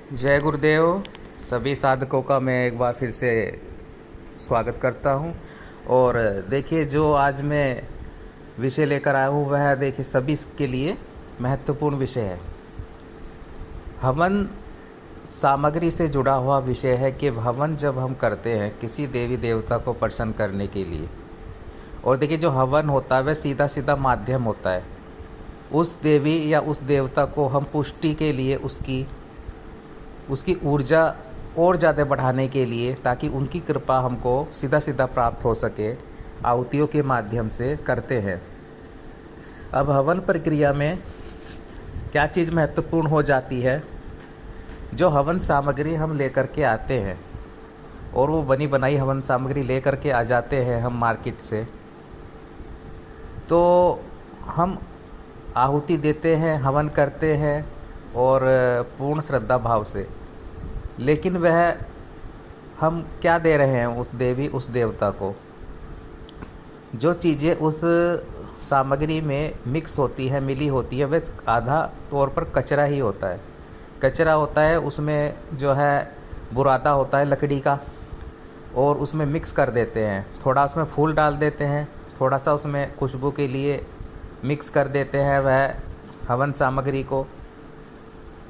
जय गुरुदेव। सभी साधकों का मैं एक बार फिर से स्वागत करता हूं। और देखिए, जो आज मैं विषय लेकर आया हूं वह देखिए सभी के लिए महत्वपूर्ण विषय है। हवन सामग्री से जुड़ा हुआ विषय है कि हवन जब हम करते हैं किसी देवी देवता को प्रसन्न करने के लिए, और देखिए जो हवन होता है वह सीधा सीधा माध्यम होता है। उस देवी या उस देवता को हम पुष्टि के लिए उसकी ऊर्जा और ज़्यादा बढ़ाने के लिए, ताकि उनकी कृपा हमको सीधा सीधा प्राप्त हो सके, आहुतियों के माध्यम से करते हैं। अब हवन प्रक्रिया में क्या चीज़ महत्वपूर्ण हो जाती है? जो हवन सामग्री हम लेकर के आते हैं, और वो बनी बनाई हवन सामग्री लेकर के आ जाते हैं हम मार्केट से, तो हम आहुति देते हैं, हवन करते हैं और पूर्ण श्रद्धा भाव से। लेकिन वह हम क्या दे रहे हैं उस देवी उस देवता को? जो चीज़ें उस सामग्री में मिक्स होती है, मिली होती है, वह आधा तौर पर कचरा ही होता है। कचरा होता है, उसमें जो है बुरादा होता है लकड़ी का, और उसमें मिक्स कर देते हैं। थोड़ा उसमें फूल डाल देते हैं, थोड़ा सा उसमें खुशबू के लिए मिक्स कर देते हैं वह हवन सामग्री को।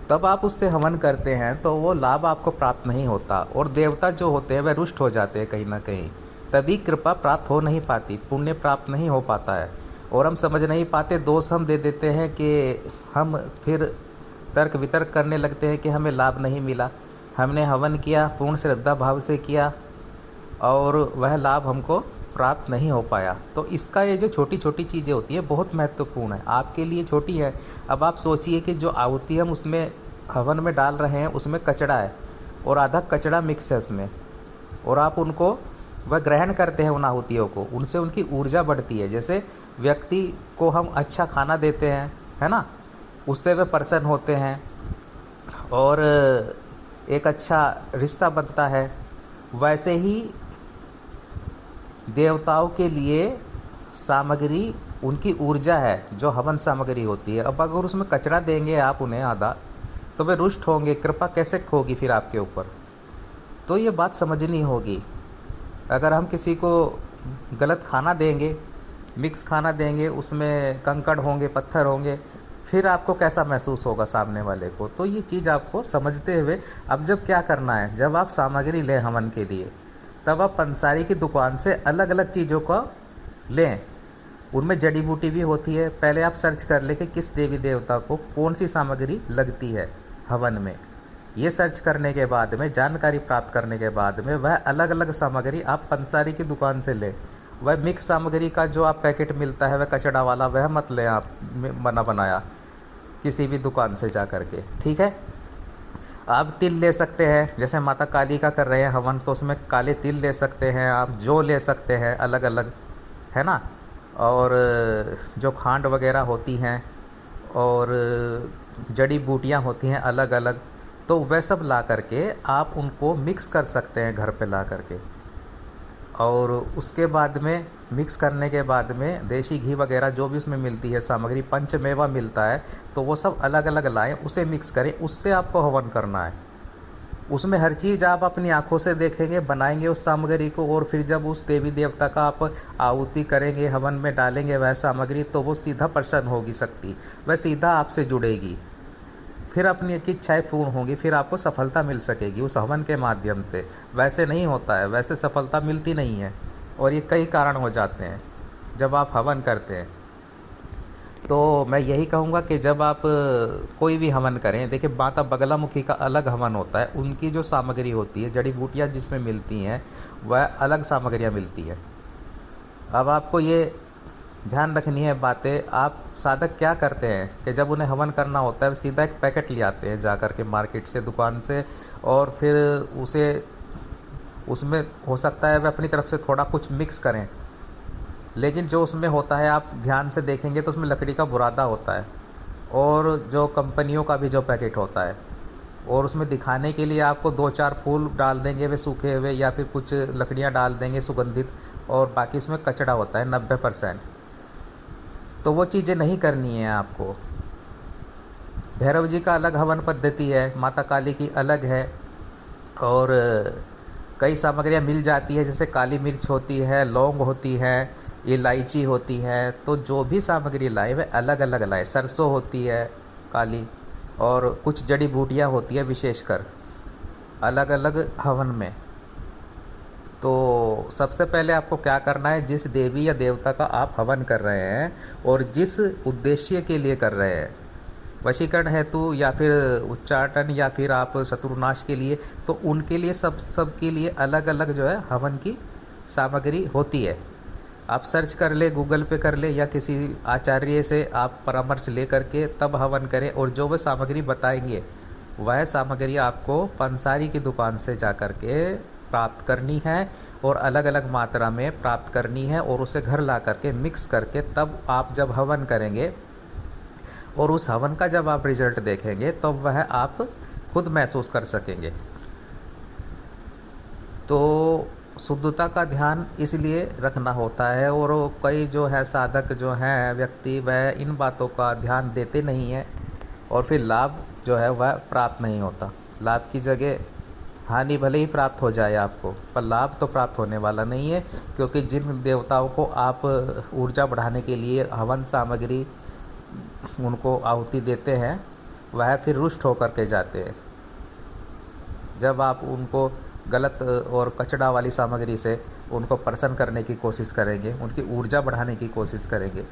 तब आप उससे हवन करते हैं तो वो लाभ आपको प्राप्त नहीं होता, और देवता जो होते हैं वह रुष्ट हो जाते हैं कहीं ना कहीं। तभी कृपा प्राप्त हो नहीं पाती, पुण्य प्राप्त नहीं हो पाता है। और हम समझ नहीं पाते, दोष हम दे देते हैं कि हम फिर तर्क वितर्क करने लगते हैं कि हमें लाभ नहीं मिला। हमने हवन किया, पूर्ण श्रद्धा भाव से किया, और वह लाभ हमको प्राप्त नहीं हो पाया। तो इसका ये जो छोटी छोटी चीज़ें होती हैं बहुत महत्वपूर्ण है। आपके लिए छोटी है। अब आप सोचिए कि जो आहुति हम उसमें हवन में डाल रहे हैं उसमें कचरा है, और आधा कचरा मिक्स है उसमें, और आप उनको वह ग्रहण करते हैं उन आहुतियों को, उनसे उनकी ऊर्जा बढ़ती है। जैसे व्यक्ति को हम अच्छा खाना देते हैं, है ना, उससे वे प्रसन्न होते हैं और एक अच्छा रिश्ता बनता है। वैसे ही देवताओं के लिए सामग्री उनकी ऊर्जा है, जो हवन सामग्री होती है। अब अगर उसमें कचरा देंगे आप उन्हें आधा, तो वे रुष्ट होंगे, कृपा कैसे होगी फिर आपके ऊपर? तो ये बात समझनी होगी। अगर हम किसी को गलत खाना देंगे, मिक्स खाना देंगे, उसमें कंकड़ होंगे, पत्थर होंगे, फिर आपको कैसा महसूस होगा सामने वाले को? तो ये चीज़ आपको समझते हुए अब जब क्या करना है, जब आप सामग्री लें हवन के लिए, तब आप पंसारी की दुकान से अलग अलग चीज़ों को लें। उनमें जड़ी बूटी भी होती है। पहले आप सर्च कर लें कि किस देवी देवता को कौन सी सामग्री लगती है हवन में। ये सर्च करने के बाद में, जानकारी प्राप्त करने के बाद में, वह अलग अलग सामग्री आप पंसारी की दुकान से लें। वह मिक्स सामग्री का जो आप पैकेट मिलता है वह कचड़ा वाला, वह मत लें आप बना बनाया किसी भी दुकान से जा कर के, ठीक है। आप तिल ले सकते हैं, जैसे माता काली का कर रहे हैं हवन, तो उसमें काले तिल ले सकते हैं आप, जो ले सकते हैं अलग अलग, है ना। और जो खांड वगैरह होती हैं और जड़ी बूटियां होती हैं अलग अलग, तो वह सब ला करके आप उनको मिक्स कर सकते हैं घर पे ला करके। और उसके बाद में मिक्स करने के बाद में देसी घी वगैरह जो भी उसमें मिलती है सामग्री, पंचमेवा मिलता है, तो वो सब अलग अलग लाएं, उसे मिक्स करें, उससे आपको हवन करना है। उसमें हर चीज़ आप अपनी आंखों से देखेंगे, बनाएंगे उस सामग्री को, और फिर जब उस देवी देवता का आप आहुति करेंगे, हवन में डालेंगे वह सामग्री, तो वो सीधा प्रसन्न होगी शक्ति, वह सीधा आपसे जुड़ेगी, फिर अपनी एक इच्छाएँ पूर्ण होंगी, फिर आपको सफलता मिल सकेगी उस हवन के माध्यम से। वैसे नहीं होता है, वैसे सफलता मिलती नहीं है, और ये कई कारण हो जाते हैं जब आप हवन करते हैं। तो मैं यही कहूँगा कि जब आप कोई भी हवन करें, देखिए माता बगलामुखी का अलग हवन होता है, उनकी जो सामग्री होती है, जड़ी बूटियाँ जिसमें मिलती हैं, वह अलग सामग्रियाँ मिलती हैं। अब आपको ये ध्यान रखनी है बातें। आप साधक क्या करते हैं कि जब उन्हें हवन करना होता है सीधा एक पैकेट ले आते हैं जा कर के मार्केट से, दुकान से, और फिर उसे उसमें हो सकता है वह अपनी तरफ से थोड़ा कुछ मिक्स करें, लेकिन जो उसमें होता है आप ध्यान से देखेंगे तो उसमें लकड़ी का बुरादा होता है, और जो कंपनियों का भी जो पैकेट होता है, और उसमें दिखाने के लिए आपको 2-4 फूल डाल देंगे वे सूखे हुए, या फिर कुछ लकड़ियाँ डाल देंगे सुगंधित, और बाकी इसमें कचड़ा होता है 90%। तो वो चीज़ें नहीं करनी है आपको। भैरव जी का अलग हवन पद्धति है, माता काली की अलग है। और कई सामग्रियाँ मिल जाती है, जैसे काली मिर्च होती है, लौंग होती है, इलायची होती है। तो जो भी सामग्री लाए वह अलग अलग लाए। सरसों होती है काली, और कुछ जड़ी बूटियाँ होती है विशेषकर अलग अलग हवन में। तो सबसे पहले आपको क्या करना है, जिस देवी या देवता का आप हवन कर रहे हैं और जिस उद्देश्य के लिए कर रहे हैं, वशीकरण हेतु या फिर उच्चाटन या फिर आप शत्रुनाश के लिए, तो उनके लिए सब के लिए अलग अलग जो है हवन की सामग्री होती है। आप सर्च कर ले, गूगल पे कर ले, या किसी आचार्य से आप परामर्श ले करके तब हवन करें। और जो वह सामग्री बताएंगे वह सामग्री आपको पंसारी की दुकान से जा कर के प्राप्त करनी है, और अलग अलग मात्रा में प्राप्त करनी है, और उसे घर ला करके मिक्स करके तब आप जब हवन करेंगे, और उस हवन का जब आप रिजल्ट देखेंगे तब वह आप खुद महसूस कर सकेंगे। तो शुद्धता का ध्यान इसलिए रखना होता है, और कई जो है साधक जो हैं व्यक्ति, वह इन बातों का ध्यान देते नहीं हैं, और फिर लाभ जो है वह प्राप्त नहीं होता। लाभ की जगह हानि भले ही प्राप्त हो जाए आपको, पर लाभ तो प्राप्त होने वाला नहीं है। क्योंकि जिन देवताओं को आप ऊर्जा बढ़ाने के लिए हवन सामग्री उनको आहुति देते हैं, वह फिर रुष्ट होकर के जाते हैं। जब आप उनको गलत और कचड़ा वाली सामग्री से उनको प्रसन्न करने की कोशिश करेंगे, उनकी ऊर्जा बढ़ाने की कोशिश करेंगे,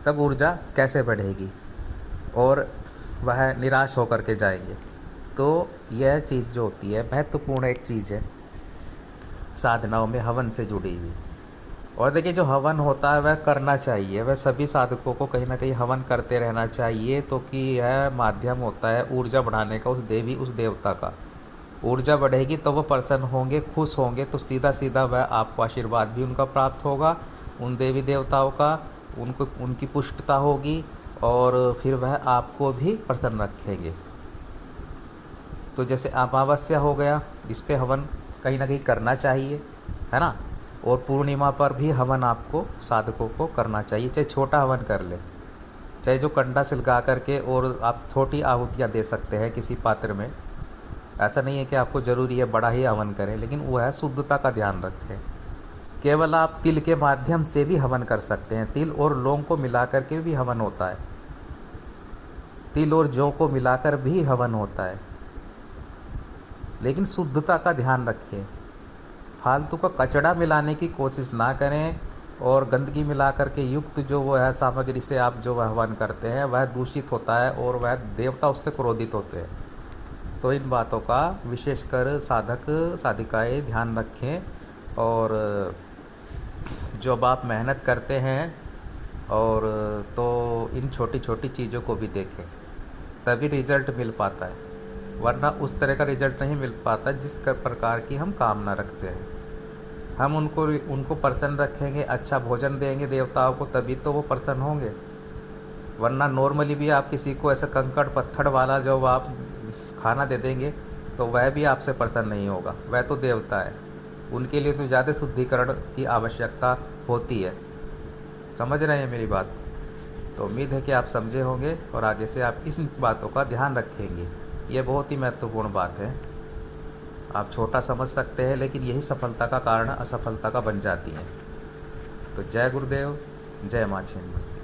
तब ऊर्जा कैसे बढ़ेगी, और वह निराश होकर के जाएंगे। तो यह चीज़ जो होती है महत्वपूर्ण एक चीज़ है साधनाओं में, हवन से जुड़ी हुई। और देखिए, जो हवन होता है वह करना चाहिए, वह सभी साधकों को कहीं ना कहीं हवन करते रहना चाहिए। तो कि यह माध्यम होता है ऊर्जा बढ़ाने का, उस देवी उस देवता का। ऊर्जा बढ़ेगी तो वह प्रसन्न होंगे, खुश होंगे, तो सीधा सीधा वह आपको आशीर्वाद भी उनका प्राप्त होगा, उन देवी देवताओं का, उनको उनकी पुष्टता होगी, और फिर वह आपको भी प्रसन्न रखेंगे। तो जैसे अमावस्या हो गया, इस पे हवन कहीं ना कहीं करना चाहिए, है ना। और पूर्णिमा पर भी हवन आपको साधकों को करना चाहिए, चाहे छोटा हवन कर ले, चाहे जो कंडा सिलगा करके, और आप छोटी आहुतियाँ दे सकते हैं किसी पात्र में। ऐसा नहीं है कि आपको ज़रूरी है बड़ा ही हवन करें, लेकिन वो है शुद्धता का ध्यान रखें। केवल आप तिल के माध्यम से भी हवन कर सकते हैं, तिल और लौंग को मिलाकर के भी हवन होता है, तिल और जौ को मिलाकर भी हवन होता है। लेकिन शुद्धता का ध्यान रखें, फालतू का कचड़ा मिलाने की कोशिश ना करें, और गंदगी मिला करके युक्त जो वो है सामग्री से आप जो हवन करते हैं वह दूषित होता है, और वह देवता उससे क्रोधित होते हैं। तो इन बातों का विशेषकर साधक साधिकाएँ ध्यान रखें, और जब आप मेहनत करते हैं और तो इन छोटी छोटी चीज़ों को भी देखें, तभी रिजल्ट मिल पाता है, वरना उस तरह का रिजल्ट नहीं मिल पाता जिस प्रकार की हम कामना रखते हैं। हम उनको प्रसन्न रखेंगे, अच्छा भोजन देंगे देवताओं को, तभी तो वो प्रसन्न होंगे। वरना नॉर्मली भी आप किसी को ऐसा कंकड़ पत्थर वाला जो आप खाना दे देंगे तो वह भी आपसे प्रसन्न नहीं होगा। वह तो देवता है, उनके लिए तो ज़्यादा शुद्धिकरण की आवश्यकता होती है। समझ रहे हैं मेरी बात? तो उम्मीद है कि आप समझे होंगे, और आगे से आप इस बातों का ध्यान रखेंगे। ये बहुत ही महत्वपूर्ण बात है। आप छोटा समझ सकते हैं, लेकिन यही सफलता का कारण असफलता का बन जाती है। तो जय गुरुदेव, जय माँ छिन्नमस्तिका।